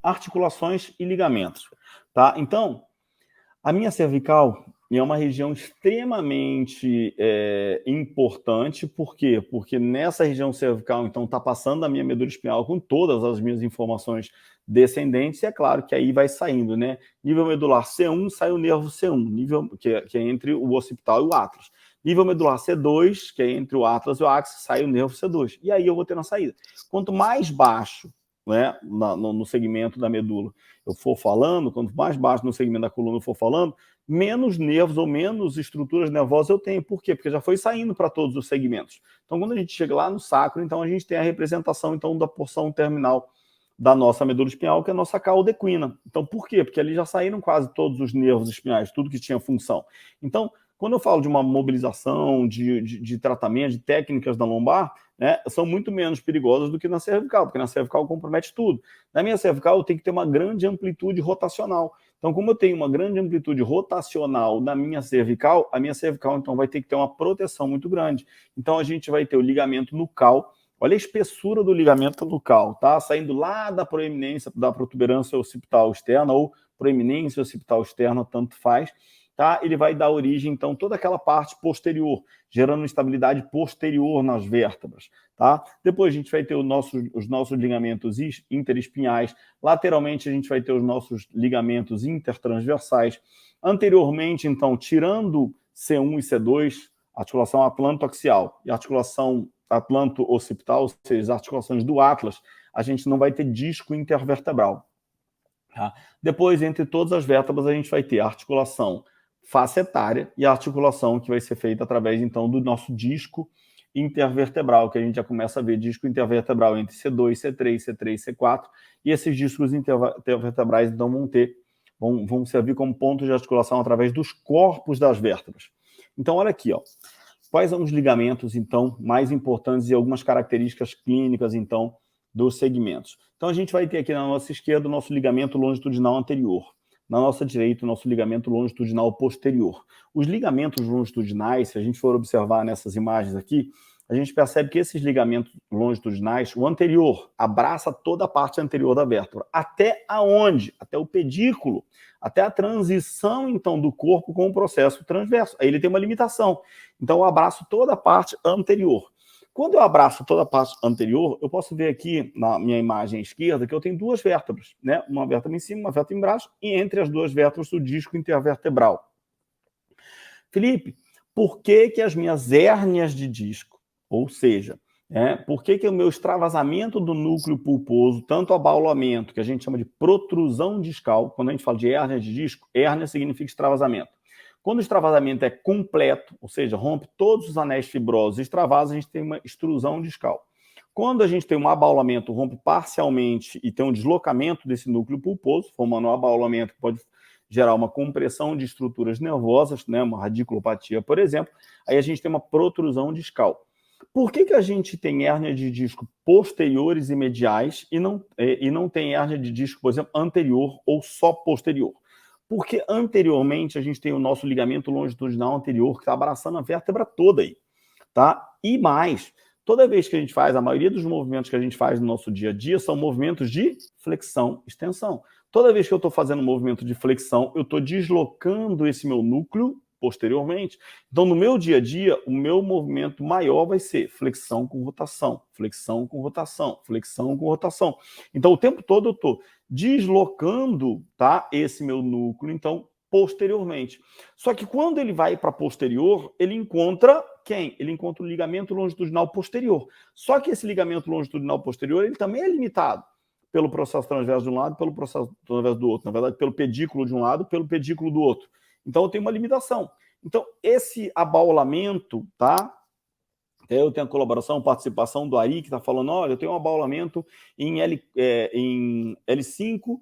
articulações e ligamentos, tá? Então, a minha cervical é uma região extremamente importante. Por quê? Porque nessa região cervical, então, está passando a minha medula espinhal com todas as minhas informações descendentes, e é claro que aí vai saindo, né? Nível medular C1, sai o nervo C1, nível, que é entre o occipital e o atlas. Nível medular C2, que é entre o atlas e o axis, sai o nervo C2. E aí eu vou ter na saída. Quanto mais baixo, né, no segmento da medula eu for falando, quanto mais baixo no segmento da coluna eu for falando, menos nervos ou menos estruturas nervosas eu tenho. Por quê? Porque já foi saindo para todos os segmentos. Então, quando a gente chega lá no sacro, então a gente tem a representação então da porção terminal da nossa medula espinhal, que é a nossa cauda equina. Então, por quê? Porque ali já saíram quase todos os nervos espinhais, tudo que tinha função. Então, quando eu falo de uma mobilização, de tratamento, de técnicas da lombar, né, são muito menos perigosas do que na cervical, porque na cervical compromete tudo. Na minha cervical, eu tenho que ter uma grande amplitude rotacional. Então, como eu tenho uma grande amplitude rotacional na minha cervical, a minha cervical, então, vai ter que ter uma proteção muito grande. Então, a gente vai ter o ligamento nucal. Olha a espessura do ligamento nucal, tá? Saindo lá da proeminência, da protuberância occipital externa, ou proeminência occipital externa, tanto faz, tá? Ele vai dar origem, então, toda aquela parte posterior, gerando instabilidade posterior nas vértebras, tá? Depois a gente vai ter os nossos ligamentos interespinhais. Lateralmente a gente vai ter os nossos ligamentos intertransversais. Anteriormente, então, tirando C1 e C2, articulação atlanto-axial e articulação atlanto-occipital, ou seja, as articulações do atlas, a gente não vai ter disco intervertebral. Tá? Depois, entre todas as vértebras, a gente vai ter a articulação facetária e a articulação que vai ser feita através, então, do nosso disco intervertebral, que a gente já começa a ver disco intervertebral entre C2, C3, C3, C4, e esses discos intervertebrais, então, vão servir como pontos de articulação através dos corpos das vértebras. Então, olha aqui, ó. Quais são os ligamentos, então, mais importantes e algumas características clínicas, então, dos segmentos? Então, a gente vai ter aqui na nossa esquerda o nosso ligamento longitudinal anterior. Na nossa direita, o nosso ligamento longitudinal posterior. Os ligamentos longitudinais, se a gente for observar nessas imagens aqui, a gente percebe que esses ligamentos longitudinais, o anterior, abraça toda a parte anterior da vértebra. Até aonde? Até o pedículo. Até a transição, então, do corpo com o processo transverso. Aí ele tem uma limitação. Então, eu abraço toda a parte anterior. Quando eu abraço toda a parte anterior, eu posso ver aqui na minha imagem esquerda que eu tenho duas vértebras, né? Uma vértebra em cima, uma vértebra embaixo, e entre as duas vértebras o disco intervertebral. Felipe, por que as minhas hérnias de disco, ou seja, por que o meu extravasamento do núcleo pulposo, tanto abaulamento, que a gente chama de protrusão discal, quando a gente fala de hérnia de disco, hérnia significa extravasamento. Quando o extravasamento é completo, ou seja, rompe todos os anéis fibrosos e extravasa, a gente tem uma extrusão discal. Quando a gente tem um abaulamento, rompe parcialmente e tem um deslocamento desse núcleo pulposo, formando um abaulamento que pode gerar uma compressão de estruturas nervosas, né, uma radiculopatia, por exemplo, aí a gente tem uma protrusão discal. Por que a gente tem hérnia de disco posteriores e mediais e não tem hérnia de disco, por exemplo, anterior ou só posterior? Porque anteriormente a gente tem o nosso ligamento longitudinal anterior que está abraçando a vértebra toda aí, tá? E mais, toda vez que a gente faz, a maioria dos movimentos que a gente faz no nosso dia a dia são movimentos de flexão, extensão. Toda vez que eu estou fazendo um movimento de flexão, eu estou deslocando esse meu núcleo posteriormente. Então, no meu dia a dia, o meu movimento maior vai ser flexão com rotação, flexão com rotação, flexão com rotação. Então, o tempo todo eu estou deslocando, tá, esse meu núcleo, então, posteriormente. Só que quando ele vai para posterior, ele encontra quem? Ele encontra o ligamento longitudinal posterior. Só que esse ligamento longitudinal posterior, ele também é limitado pelo processo transverso de um lado, pelo processo transverso do outro. Na verdade, pelo pedículo de um lado, pelo pedículo do outro. Então, eu tenho uma limitação. Então, esse abaulamento, tá? Eu tenho a colaboração, participação do Ari, que está falando, olha, eu tenho um abaulamento em L5,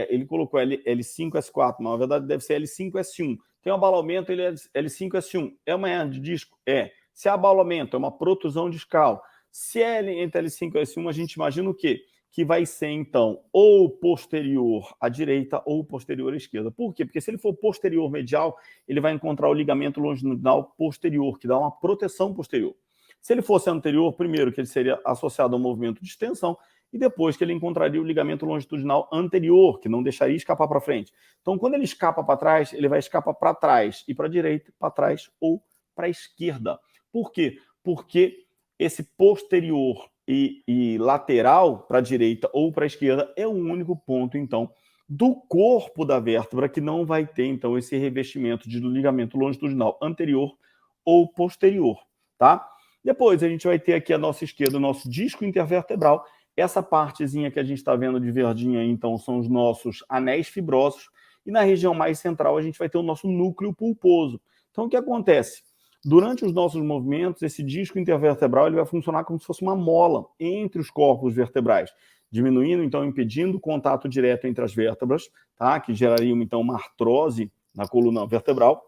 ele colocou L5S4, mas na verdade deve ser L5S1. Tem um abaulamento, ele é L5S1. É uma hérnia de disco? É. Se é abaulamento, é uma protusão discal. Se é entre L5 e S1, a gente imagina o quê? Que vai ser, então, ou posterior à direita ou posterior à esquerda. Por quê? Porque se ele for posterior medial, ele vai encontrar o ligamento longitudinal posterior, que dá uma proteção posterior. Se ele fosse anterior, primeiro, que ele seria associado ao movimento de extensão, e depois que ele encontraria o ligamento longitudinal anterior, que não deixaria escapar para frente. Então, quando ele escapa para trás, ele vai escapar para trás e para a direita, para trás ou para a esquerda. Por quê? Porque esse posterior e lateral para a direita ou para a esquerda é o único ponto, então, do corpo da vértebra que não vai ter, então, esse revestimento de ligamento longitudinal anterior ou posterior, tá? Depois a gente vai ter aqui à nossa esquerda o nosso disco intervertebral. Essa partezinha que a gente está vendo de verdinha aí, então, são os nossos anéis fibrosos. E na região mais central a gente vai ter o nosso núcleo pulposo. Então, o que acontece? Durante os nossos movimentos, esse disco intervertebral ele vai funcionar como se fosse uma mola entre os corpos vertebrais, diminuindo, então, impedindo o contato direto entre as vértebras, tá? Que geraria, então, uma artrose na coluna vertebral,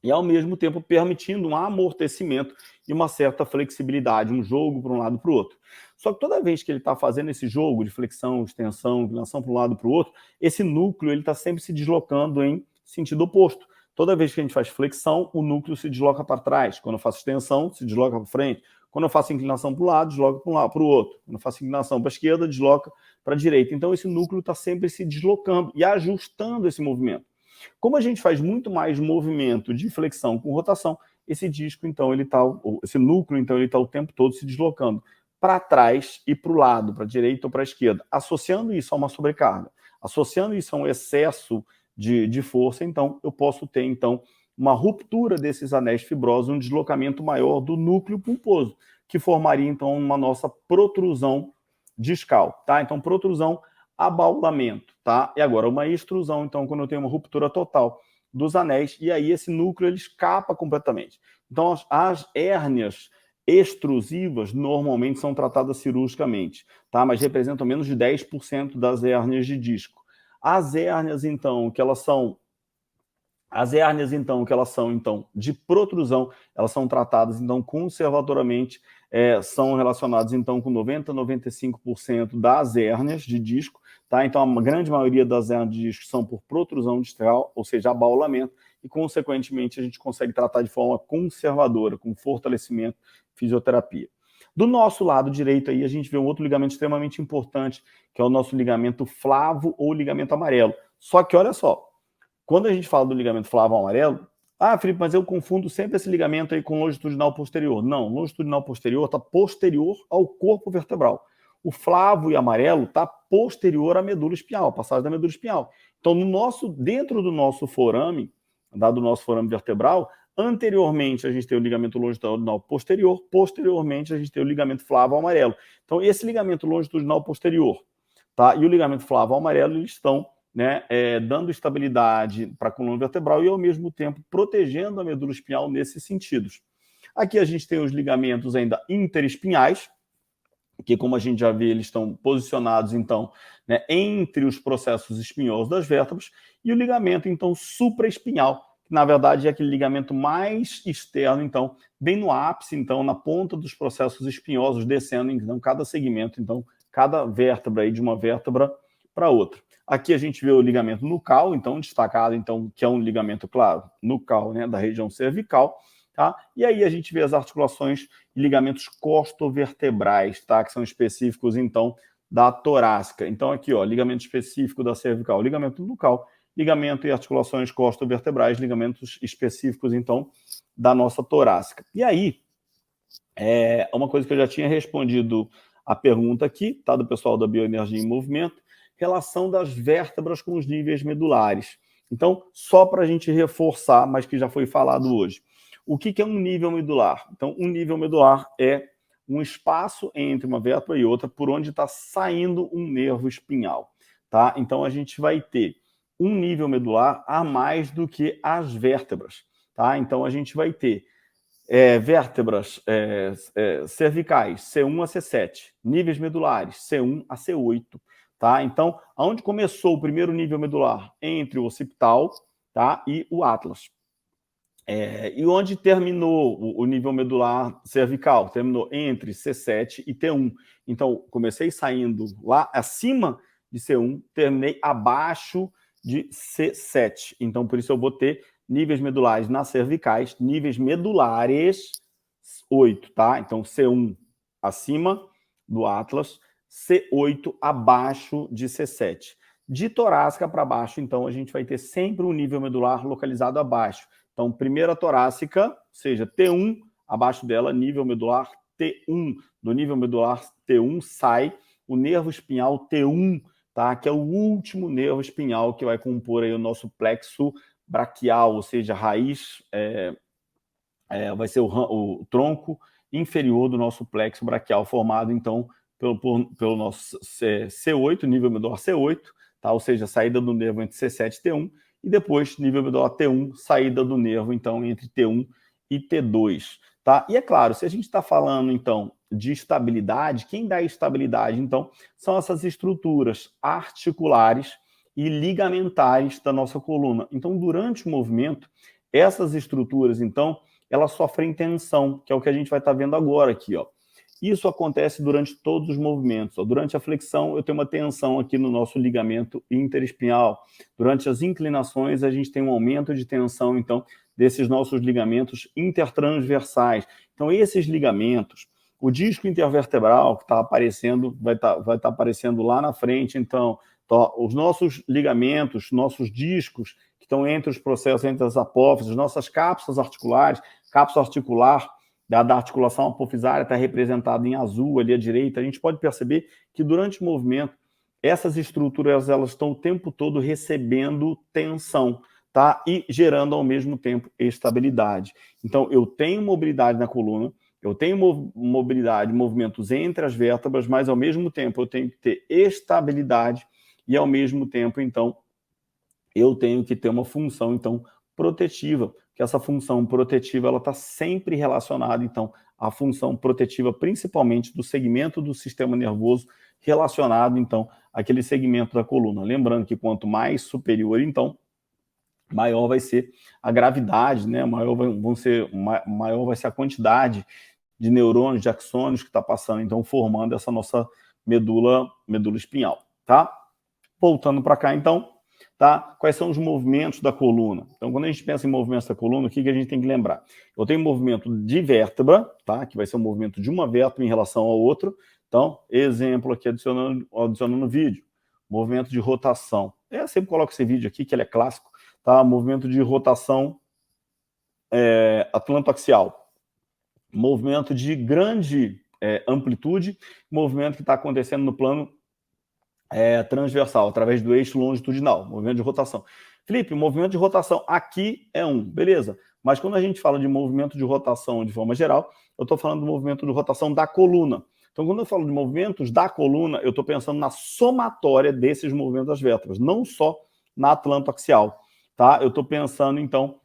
e, ao mesmo tempo, permitindo um amortecimento e uma certa flexibilidade, um jogo para um lado e para o outro. Só que toda vez que ele está fazendo esse jogo de flexão, extensão, inclinação para um lado e para o outro, esse núcleo está sempre se deslocando em sentido oposto. Toda vez que a gente faz flexão, o núcleo se desloca para trás. Quando eu faço extensão, se desloca para frente. Quando eu faço inclinação para um lado, desloca para um lado, para o outro. Quando eu faço inclinação para a esquerda, desloca para a direita. Então, esse núcleo está sempre se deslocando e ajustando esse movimento. Como a gente faz muito mais movimento de flexão com rotação, esse disco, então, esse núcleo, então, ele está o tempo todo se deslocando para trás e para o lado, para a direita ou para a esquerda, associando isso a uma sobrecarga, associando isso a um excesso de força, então, eu posso ter, então, uma ruptura desses anéis fibrosos, um deslocamento maior do núcleo pulposo, que formaria, então, uma nossa protrusão discal, tá? Então, protrusão, abaulamento, tá? E agora, uma extrusão, então, quando eu tenho uma ruptura total dos anéis, e aí esse núcleo, ele escapa completamente. Então, as hérnias extrusivas normalmente são tratadas cirurgicamente, tá? Mas representam menos de 10% das hérnias de disco. As hérnias, então, que elas são de protrusão, elas são tratadas, então, conservadoramente, são relacionadas, então, com 90% a 95% das hérnias de disco, tá? Então, a grande maioria das hérnias de disco são por protrusão discal, ou seja, abaulamento, e, consequentemente, a gente consegue tratar de forma conservadora, com fortalecimento, fisioterapia. Do nosso lado direito, aí, a gente vê um outro ligamento extremamente importante, que é o nosso ligamento flavo ou ligamento amarelo. Só que, olha só, quando a gente fala do ligamento flavo amarelo, Felipe, mas eu confundo sempre esse ligamento aí com longitudinal posterior. Não, longitudinal posterior está posterior ao corpo vertebral. O flavo e amarelo está posterior à medula espinhal, a passagem da medula espinhal. Então, dentro do nosso forame, do nosso forame vertebral, anteriormente a gente tem o ligamento longitudinal posterior, posteriormente a gente tem o ligamento flavo amarelo. Então, esse ligamento longitudinal posterior, tá, e o ligamento flavo amarelo, eles estão, né, dando estabilidade para a coluna vertebral e, ao mesmo tempo, protegendo a medula espinhal nesses sentidos. Aqui a gente tem os ligamentos ainda interespinhais, que, como a gente já vê, eles estão posicionados, então, né, entre os processos espinhosos das vértebras, e o ligamento, então, supraespinhal, que, na verdade, é aquele ligamento mais externo, então, bem no ápice, então, na ponta dos processos espinhosos, descendo, então, cada segmento, então, cada vértebra aí de uma vértebra para outra. Aqui a gente vê o ligamento nucal, então, destacado, então, que é um ligamento, claro, nucal, né, da região cervical, tá? E aí a gente vê as articulações e ligamentos costovertebrais, tá? Que são específicos, então, da torácica. Então, aqui, ó, ligamento específico da cervical, ligamento nucal, ligamento e articulações costovertebrais, ligamentos específicos, então, da nossa torácica. E aí, uma coisa que eu já tinha respondido a pergunta aqui, tá? Do pessoal da Bioenergia em Movimento, relação das vértebras com os níveis medulares. Então, só para a gente reforçar, mas que já foi falado hoje. O que é um nível medular? Então, um nível medular é um espaço entre uma vértebra e outra por onde está saindo um nervo espinhal, tá? Então, a gente vai ter um nível medular a mais do que as vértebras, tá? Então, a gente vai ter vértebras cervicais, C1 a C7, níveis medulares, C1 a C8, tá? Então, aonde começou o primeiro nível medular? Entre o occipital, tá, e o atlas. E onde terminou o nível medular cervical? Terminou entre C7 e T1. Então, comecei saindo lá acima de C1, terminei abaixo de C7. Então, por isso eu vou ter níveis medulares nas cervicais, níveis medulares 8, tá? Então, C1 acima do atlas, C8 abaixo de C7. De torácica para baixo, então, a gente vai ter sempre um nível medular localizado abaixo. Então, primeira torácica, ou seja, T1, abaixo dela, nível medular T1. Do nível medular T1 sai o nervo espinhal T1, tá? Que é o último nervo espinhal que vai compor aí o nosso plexo braquial, ou seja, a raiz vai ser o tronco inferior do nosso plexo braquial, formado, então, pelo nosso C8, nível medular C8, tá? Ou seja, saída do nervo entre C7 e T1, e depois nível medular T1, saída do nervo, então, entre T1 e T2, tá? E é claro, se a gente está falando, então, de estabilidade, quem dá estabilidade, então, são essas estruturas articulares e ligamentares da nossa coluna. Então, durante o movimento, essas estruturas, então, elas sofrem tensão, que é o que a gente vai estar vendo agora aqui, ó. Isso acontece durante todos os movimentos. Ó. Durante a flexão, eu tenho uma tensão aqui no nosso ligamento interespinhal. Durante as inclinações, a gente tem um aumento de tensão, então, desses nossos ligamentos intertransversais. Então, esses ligamentos, o disco intervertebral que está aparecendo, vai estar aparecendo lá na frente, então, os nossos ligamentos, nossos discos, que estão entre os processos, entre as apófises, nossas cápsulas articulares, cápsula articular da articulação apofisária está representada em azul ali à direita. A gente pode perceber que durante o movimento, essas estruturas elas estão o tempo todo recebendo tensão, tá? E gerando ao mesmo tempo estabilidade. Então, eu tenho mobilidade na coluna, eu tenho mobilidade, movimentos entre as vértebras, mas ao mesmo tempo eu tenho que ter estabilidade e ao mesmo tempo, então, eu tenho que ter uma função, então, protetiva, que essa função protetiva ela está sempre relacionada, então, à função protetiva, principalmente do segmento do sistema nervoso relacionado, então, àquele segmento da coluna. Lembrando que quanto mais superior, então, maior vai ser a gravidade, né? Maior vai ser a quantidade de neurônios, de axônios que está passando, então, formando essa nossa medula espinhal, tá? Voltando para cá, então, tá? Quais são os movimentos da coluna? Então, quando a gente pensa em movimentos da coluna, o que a gente tem que lembrar? Eu tenho movimento de vértebra, tá? Que vai ser o movimento de uma vértebra em relação ao outro. Então, exemplo aqui, adicionando no vídeo. Movimento de rotação. Eu sempre coloco esse vídeo aqui, que ele é clássico, tá? Movimento de rotação atlantoaxial. Movimento de grande amplitude, movimento que está acontecendo no plano transversal, através do eixo longitudinal, movimento de rotação. Felipe, movimento de rotação aqui é beleza. Mas quando a gente fala de movimento de rotação de forma geral, eu estou falando do movimento de rotação da coluna. Então, quando eu falo de movimentos da coluna, eu estou pensando na somatória desses movimentos das vértebras, não só na atlantoaxial, tá? Eu estou pensando, então,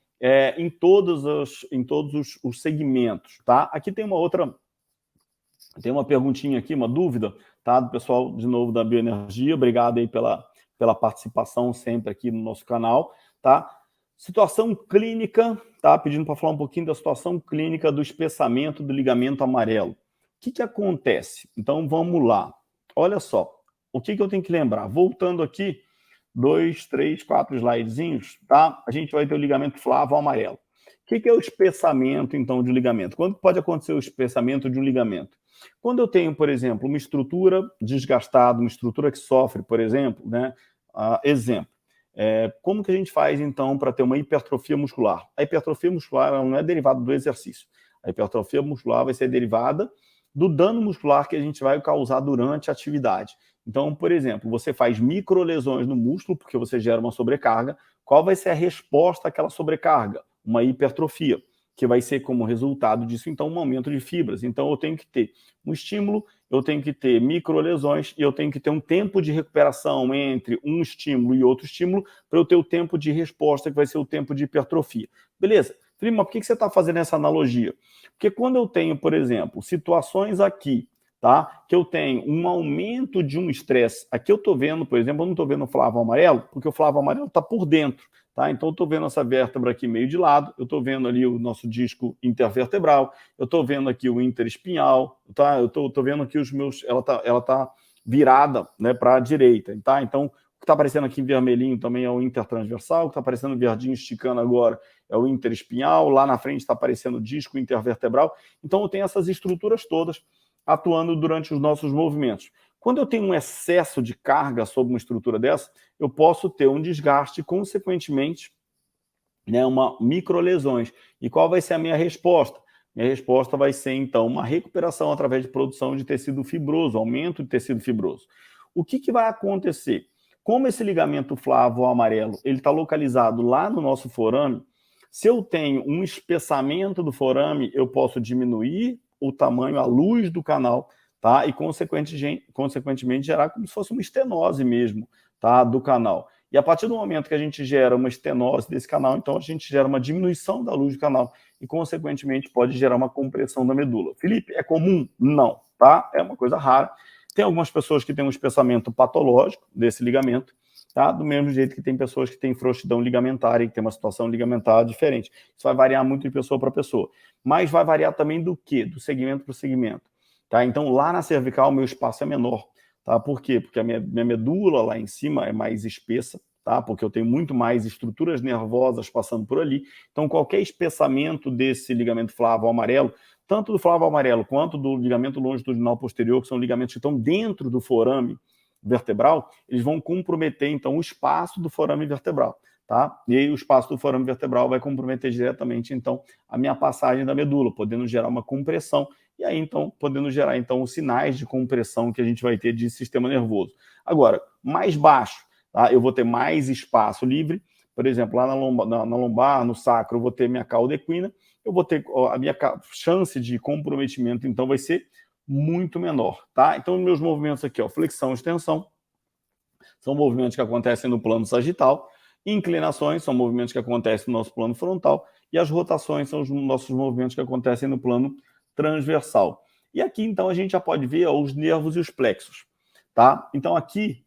em todos os segmentos, tá? Aqui tem uma perguntinha aqui, uma dúvida, tá? Do pessoal, de novo, da Bioenergia. Obrigado aí pela participação sempre aqui no nosso canal, tá? Situação clínica, tá? Pedindo para falar um pouquinho da situação clínica do espessamento do ligamento amarelo. O que acontece? Então, vamos lá. Olha só, o que eu tenho que lembrar? Voltando aqui, 2, 3, 4 slidezinhos, tá? A gente vai ter o ligamento flavo amarelo. O que é o espessamento, então, de ligamento? Quando pode acontecer o espessamento de um ligamento? Quando eu tenho, por exemplo, uma estrutura desgastada, uma estrutura que sofre, por exemplo, né? Como que a gente faz, então, para ter uma hipertrofia muscular? A hipertrofia muscular ela não é derivada do exercício. A hipertrofia muscular vai ser derivada do dano muscular que a gente vai causar durante a atividade. Então, por exemplo, você faz microlesões no músculo porque você gera uma sobrecarga. Qual vai ser a resposta àquela sobrecarga? Uma hipertrofia, que vai ser como resultado disso, então, um aumento de fibras. Então, eu tenho que ter um estímulo, eu tenho que ter microlesões e eu tenho que ter um tempo de recuperação entre um estímulo e outro estímulo para eu ter o tempo de resposta, que vai ser o tempo de hipertrofia. Beleza? Felipe, mas por que você está fazendo essa analogia? Porque quando eu tenho, por exemplo, situações aqui, tá? Que eu tenho um aumento de um estresse. Aqui eu estou vendo, por exemplo, eu não estou vendo o flavo amarelo, porque o flavo amarelo está por dentro. Tá? Então, eu estou vendo essa vértebra aqui meio de lado, eu estou vendo ali o nosso disco intervertebral, eu estou vendo aqui o interespinhal, tá? Eu estou vendo aqui os meus... Ela tá virada, né, para a direita. Tá? Então, o que está aparecendo aqui em vermelhinho também é o intertransversal, o que está aparecendo verdinho esticando agora é o interespinhal, lá na frente está aparecendo o disco intervertebral. Então, eu tenho essas estruturas todas atuando durante os nossos movimentos. Quando eu tenho um excesso de carga sobre uma estrutura dessa, eu posso ter um desgaste, consequentemente, né, uma microlesões. E qual vai ser a minha resposta? Minha resposta vai ser, então, uma recuperação através de produção de tecido fibroso, aumento de tecido fibroso. O que vai acontecer? Como esse ligamento flavo amarelo ele está localizado lá no nosso forame, se eu tenho um espessamento do forame, eu posso diminuir o tamanho, a luz do canal, tá? E, consequentemente, gerar como se fosse uma estenose mesmo, tá? Do canal. E a partir do momento que a gente gera uma estenose desse canal, então a gente gera uma diminuição da luz do canal e, consequentemente, pode gerar uma compressão da medula. Felipe, é comum? Não, tá? É uma coisa rara. Tem algumas pessoas que têm um espessamento patológico desse ligamento, tá? Do mesmo jeito que tem pessoas que têm frouxidão ligamentar e que tem uma situação ligamentar diferente. Isso vai variar muito de pessoa para pessoa. Mas vai variar também do quê? Do segmento para o segmento. Tá? Então, lá na cervical, meu espaço é menor. Tá? Por quê? Porque a minha medula lá em cima é mais espessa, tá? Porque eu tenho muito mais estruturas nervosas passando por ali. Então, qualquer espessamento desse ligamento flavo amarelo, tanto do flavo amarelo quanto do ligamento longitudinal posterior, que são ligamentos que estão dentro do forame vertebral, eles vão comprometer, então, o espaço do forame vertebral. Tá? E aí o espaço do forame vertebral vai comprometer diretamente, então, a minha passagem da medula, podendo gerar uma compressão e aí, então, podendo gerar, então, os sinais de compressão que a gente vai ter de sistema nervoso. Agora, mais baixo, tá? Eu vou ter mais espaço livre, por exemplo, lá na lombar, no sacro, eu vou ter minha cauda equina, eu vou ter a minha chance de comprometimento, então, vai ser muito menor, tá? Então, meus movimentos aqui, ó, flexão e extensão, são movimentos que acontecem no plano sagital, inclinações são movimentos que acontecem no nosso plano frontal, e as rotações são os nossos movimentos que acontecem no plano transversal. E aqui, então, a gente já pode ver ó, os nervos e os plexos, tá? Então, aqui,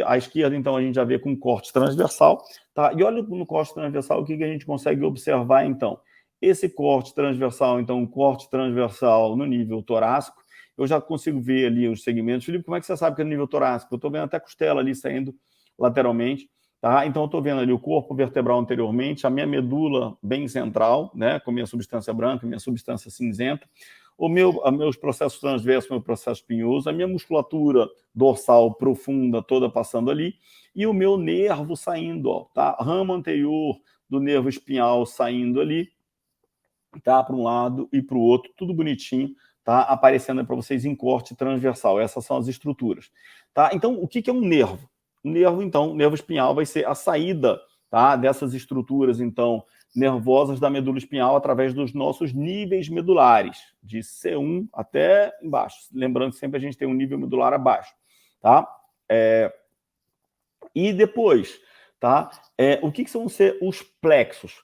à esquerda, então, a gente já vê com corte transversal, tá? E olha no corte transversal o que a gente consegue observar, então. Esse corte transversal, então, um corte transversal no nível torácico, eu já consigo ver ali os segmentos. Felipe, como é que você sabe que é no nível torácico? Eu estou vendo até a costela ali saindo lateralmente, tá? Então, eu estou vendo ali o corpo vertebral anteriormente, a minha medula bem central, né, com minha substância branca, minha substância cinzenta, meus processos transversos, meu processo espinhoso, a minha musculatura dorsal profunda toda passando ali, e o meu nervo saindo, ó, tá? Ramo anterior do nervo espinhal saindo ali, tá? Para um lado e para o outro, tudo bonitinho, tá? Aparecendo para vocês em corte transversal. Essas são as estruturas, tá? Então, o que é um nervo? O nervo, então, o nervo espinhal vai ser a saída, tá? Dessas estruturas, então, nervosas da medula espinhal através dos nossos níveis medulares, de C1 até embaixo. Lembrando que sempre a gente tem um nível medular abaixo, tá? E depois, tá? O que são os plexos?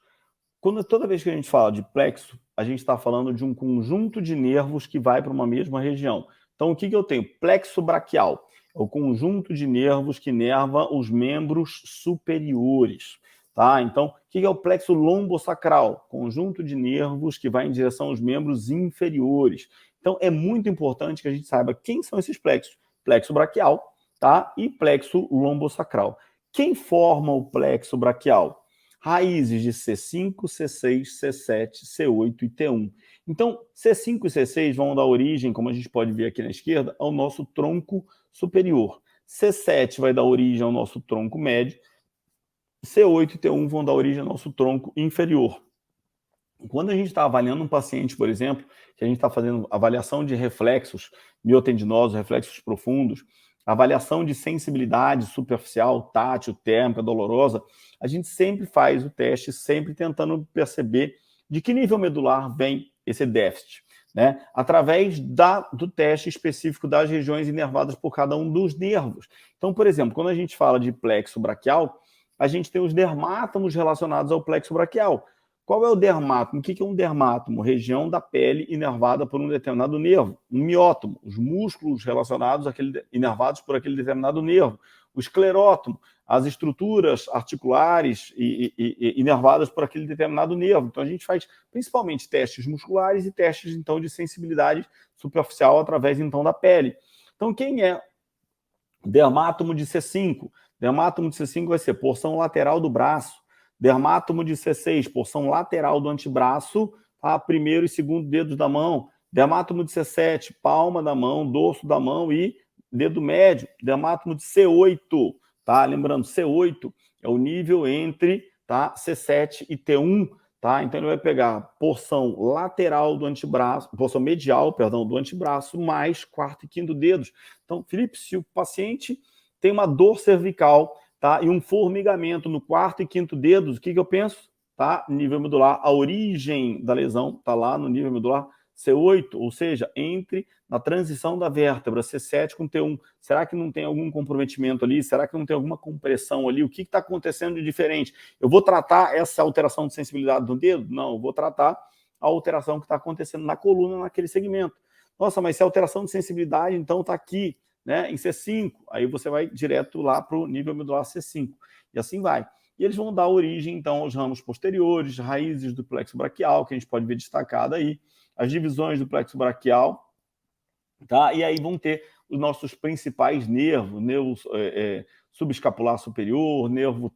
Toda vez que a gente fala de plexo, a gente está falando de um conjunto de nervos que vai para uma mesma região. Então, o que eu tenho? Plexo braquial. É o conjunto de nervos que nerva os membros superiores. Tá? Então, o que é o plexo lombosacral? Conjunto de nervos que vai em direção aos membros inferiores. Então, é muito importante que a gente saiba quem são esses plexos. Plexo braquial, tá? E plexo lombosacral. Quem forma o plexo braquial? Raízes de C5, C6, C7, C8 e T1. Então, C5 e C6 vão dar origem, como a gente pode ver aqui na esquerda, ao nosso tronco superior. C7 vai dar origem ao nosso tronco médio. C8 e T1 vão dar origem ao nosso tronco inferior. Quando a gente está avaliando um paciente, por exemplo, que a gente está fazendo avaliação de reflexos miotendinosos, reflexos profundos, avaliação de sensibilidade superficial, tátil, térmica, dolorosa, a gente sempre faz o teste, sempre tentando perceber de que nível medular vem esse déficit, né? Através do teste específico das regiões inervadas por cada um dos nervos. Então, por exemplo, quando a gente fala de plexo braquial, a gente tem os dermátomos relacionados ao plexo braquial. Qual é o dermátomo? O que é um dermátomo? Região da pele inervada por um determinado nervo. Um miótomo, os músculos relacionados inervados por aquele determinado nervo. O esclerótomo, as estruturas articulares e inervadas por aquele determinado nervo. Então, a gente faz principalmente testes musculares e testes, então, de sensibilidade superficial através, então, da pele. Então, quem é dermátomo de C5? Dermátomo de C5 vai ser porção lateral do braço. Dermátomo de C6, porção lateral do antebraço, tá? Primeiro e segundo dedos da mão. Dermátomo de C7, palma da mão, dorso da mão e dedo médio, dermátomo de C8, tá? Lembrando, C8 é o nível entre, tá, C7 e T1, tá? Então ele vai pegar a porção lateral do antebraço, porção medial, perdão, do antebraço, mais quarto e quinto dedos. Então, Felipe, se o paciente tem uma dor cervical, tá, e um formigamento no quarto e quinto dedos, o que eu penso? Tá? Nível medular, a origem da lesão tá lá no nível medular C8, ou seja, entre na transição da vértebra C7 com T1. Será que não tem algum comprometimento ali? Será que não tem alguma compressão ali? O que está acontecendo de diferente? Eu vou tratar essa alteração de sensibilidade do dedo? Não, eu vou tratar a alteração que está acontecendo na coluna naquele segmento. Nossa, mas se a alteração de sensibilidade, então, está aqui, né, em C5, aí você vai direto lá para o nível medular C5, e assim vai. E eles vão dar origem, então, aos ramos posteriores, raízes do plexo braquial, que a gente pode ver destacado aí, as divisões do plexo braquial, tá? E aí vão ter os nossos principais nervos, subescapular superior, nervo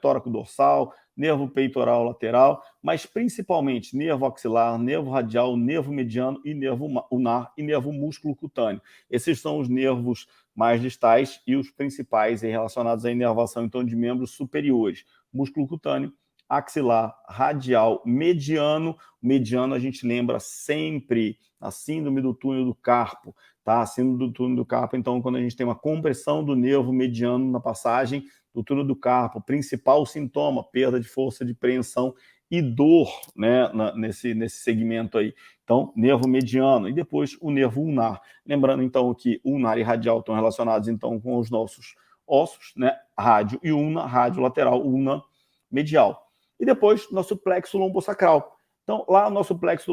tóraco-dorsal, nervo peitoral lateral, mas principalmente nervo axilar, nervo radial, nervo mediano e nervo ulnar e nervo músculo cutâneo. Esses são os nervos mais distais e os principais relacionados à inervação, então, de membros superiores. Músculo cutâneo, axilar, radial, mediano. Mediano a gente lembra sempre a síndrome do túnel do carpo, tá? A síndrome do túnel do carpo, então, quando a gente tem uma compressão do nervo mediano na passagem do túnel do carpo, principal sintoma, perda de força de preensão e dor, né, nesse segmento aí. Então, nervo mediano e depois o nervo ulnar. Lembrando, então, que ulnar e radial estão relacionados, então, com os nossos ossos, né? Rádio e ulna, rádio lateral, ulna medial. E depois, nosso plexo lombosacral. Então, lá no nosso plexo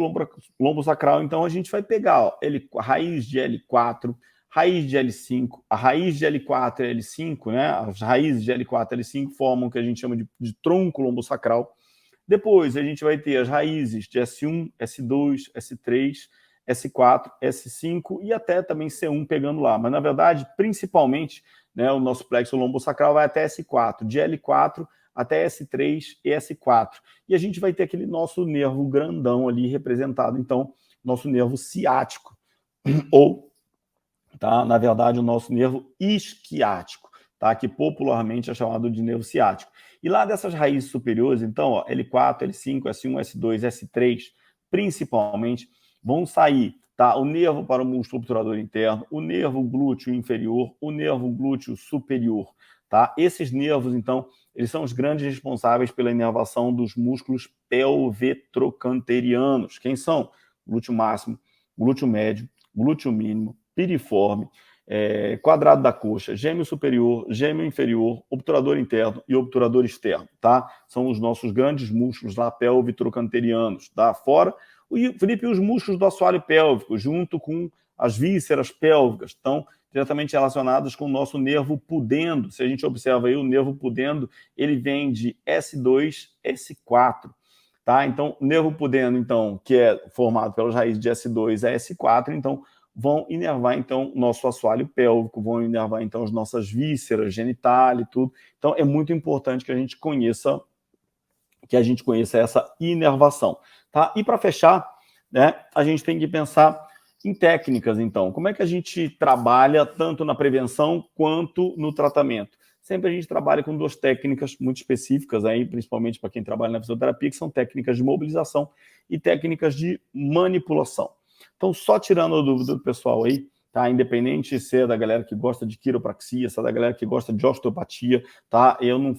lombosacral, então, a gente vai pegar ó, a raiz de L4, raiz de L5, a raiz de L4 e L5, né? As raízes de L4 e L5 formam o que a gente chama de tronco lombosacral. Depois, a gente vai ter as raízes de S1, S2, S3, S4, S5 e até também C1 pegando lá. Mas, na verdade, principalmente, né, o nosso plexo lombosacral vai até S4, de L4 até S3 e S4. E a gente vai ter aquele nosso nervo grandão ali representado, então, nosso nervo ciático, ou, tá, na verdade, o nosso nervo isquiático, tá, que popularmente é chamado de nervo ciático. E lá dessas raízes superiores, então, ó, L4, L5, S1, S2, S3, principalmente, vão sair, tá, o nervo para o músculo obturador interno, o nervo glúteo inferior, o nervo glúteo superior, tá? Esses nervos, então, eles são os grandes responsáveis pela inervação dos músculos pelvetrocanterianos. Quem são? Glúteo máximo, glúteo médio, glúteo mínimo, piriforme, quadrado da coxa, gêmeo superior, gêmeo inferior, obturador interno e obturador externo, tá? São os nossos grandes músculos lá pelvitrocanterianos, tá? Fora, Felipe, os músculos do assoalho pélvico, junto com as vísceras pélvicas, estão diretamente relacionados com o nosso nervo pudendo. Se a gente observa aí, o nervo pudendo, ele vem de S2, S4, tá? Então, o nervo pudendo, então, que é formado pelas raízes de S2 a S4, então, vão inervar, então, o nosso assoalho pélvico, vão inervar, então, as nossas vísceras, genital e tudo. Então, é muito importante que a gente conheça essa inervação, tá? E para fechar, né, a gente tem que pensar em técnicas, então. Como é que a gente trabalha tanto na prevenção quanto no tratamento? Sempre a gente trabalha com duas técnicas muito específicas, aí, principalmente para quem trabalha na fisioterapia, que são técnicas de mobilização e técnicas de manipulação. Então, só tirando a dúvida do pessoal aí, tá? Independente se é da galera que gosta de quiropraxia, se é da galera que gosta de osteopatia, tá? Eu não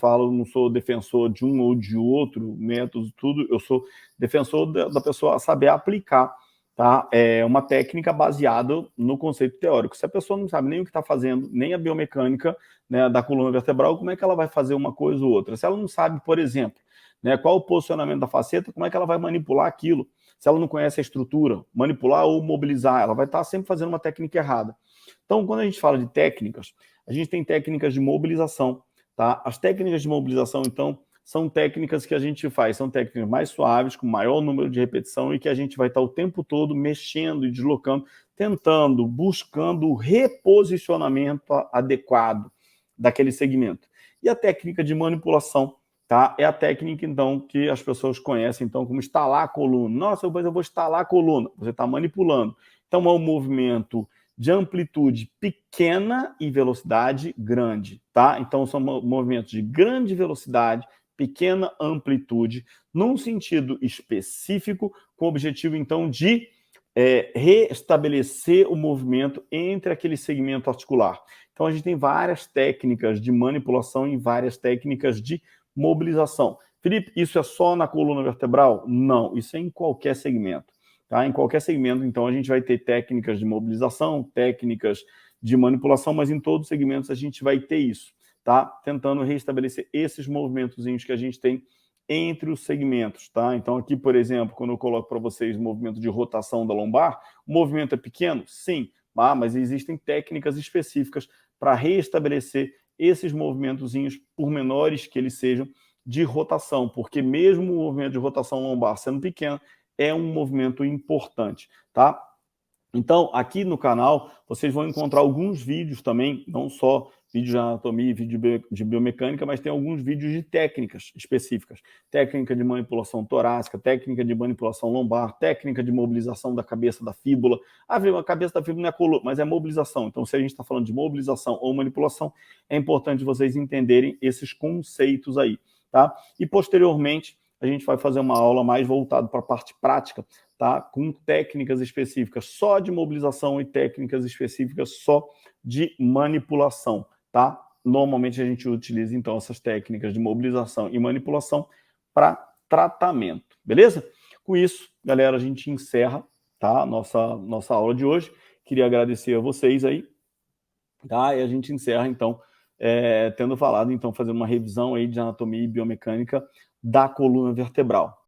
sou defensor de um ou de outro método, tudo, eu sou defensor da pessoa saber aplicar, tá? É uma técnica baseada no conceito teórico. Se a pessoa não sabe nem o que está fazendo, nem a biomecânica, né, da coluna vertebral, como é que ela vai fazer uma coisa ou outra? Se ela não sabe, por exemplo, né, qual o posicionamento da faceta, como é que ela vai manipular aquilo? Se ela não conhece a estrutura, manipular ou mobilizar, ela vai estar sempre fazendo uma técnica errada. Então, quando a gente fala de técnicas, a gente tem técnicas de mobilização, tá? As técnicas de mobilização, então, são técnicas que a gente faz, são técnicas mais suaves, com maior número de repetição e que a gente vai estar o tempo todo mexendo e deslocando, tentando, buscando o reposicionamento adequado daquele segmento. E a técnica de manipulação, tá? É a técnica, então, que as pessoas conhecem, então, como estalar a coluna. Nossa, eu vou estalar a coluna. Você está manipulando. Então, é um movimento de amplitude pequena e velocidade grande, tá? Então, são movimentos de grande velocidade, pequena amplitude, num sentido específico, com o objetivo, então, de restabelecer o movimento entre aquele segmento articular. Então, a gente tem várias técnicas de manipulação e várias técnicas de mobilização. Felipe, isso é só na coluna vertebral? Não, isso é em qualquer segmento. Tá? Em qualquer segmento, então, a gente vai ter técnicas de mobilização, técnicas de manipulação, mas em todos os segmentos a gente vai ter isso, tá? Tentando restabelecer esses movimentozinhos que a gente tem entre os segmentos, tá? Então, aqui, por exemplo, quando eu coloco para vocês o movimento de rotação da lombar, o movimento é pequeno? Sim, mas existem técnicas específicas para restabelecer esses movimentozinhos, por menores que eles sejam, de rotação, porque mesmo o movimento de rotação lombar sendo pequeno, é um movimento importante, tá? Então, aqui no canal, vocês vão encontrar alguns vídeos também, não só vídeo de anatomia e vídeo de biomecânica, mas tem alguns vídeos de técnicas específicas. Técnica de manipulação torácica, técnica de manipulação lombar, técnica de mobilização da cabeça da fíbula. A cabeça da fíbula não é coluna, mas é mobilização. Então, se a gente está falando de mobilização ou manipulação, é importante vocês entenderem esses conceitos aí, tá? E, posteriormente, a gente vai fazer uma aula mais voltada para a parte prática, tá? Com técnicas específicas só de mobilização e técnicas específicas só de manipulação, tá? Normalmente a gente utiliza, então, essas técnicas de mobilização e manipulação para tratamento, beleza? Com isso, galera, a gente encerra, tá? Nossa aula de hoje. Queria agradecer a vocês aí, tá? E a gente encerra, então, tendo falado, então, fazendo uma revisão aí de anatomia e biomecânica da coluna vertebral.